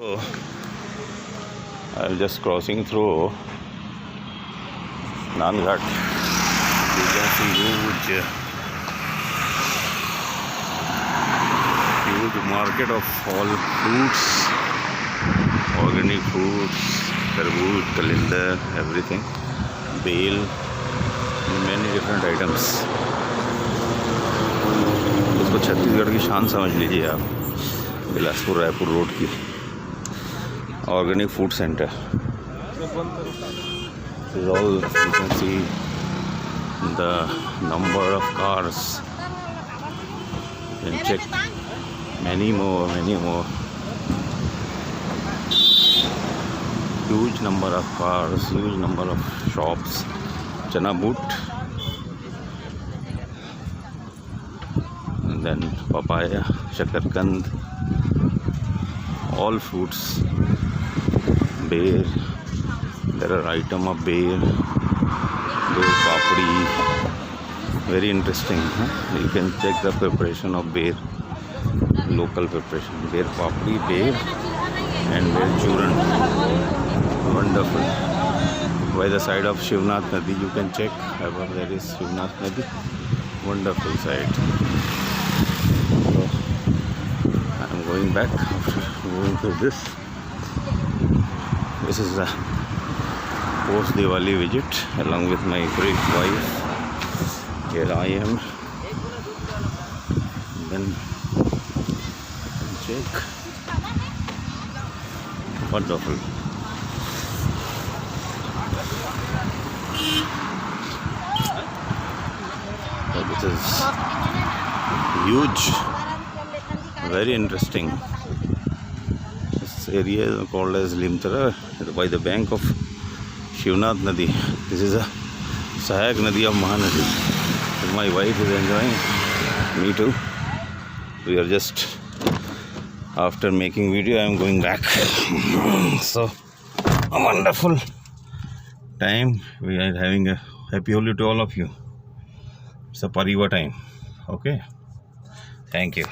So, I'm just crossing through Nandghaat. You can see huge market of all fruits, organic fruits, tarbooj, kalender, everything, bale, many different items. इसको छत्तीसगढ़ की शान समझ लीजिए आप, Bilaspur Raipur road की organic food center. This is all. You can see the number of cars. You can check many more. Huge number of cars, huge number of shops. Chana boot, and then papaya, shakarkand, all fruits. Beer, there are item of beer, papdi, very interesting. You can check the preparation of beer, local preparation, beer papdi, beer and beer churran, wonderful. By the side of Shivnath Nadi, you can check, above there is Shivnath Nadi, wonderful site. So I am going back after going through this. This is a post-Diwali visit along with my great wife. Here I am. Then check. Wonderful. So this is huge. Very interesting. This area is called as Limtara by the bank of Shivnath Nadi. This is a Sahayak Nadi of Mahanadi. My wife is enjoying. Me too. We are just after making video. I am going back. So a wonderful time. We are having a happy Holi to all of you. It's a Pariva time. Okay. Thank you.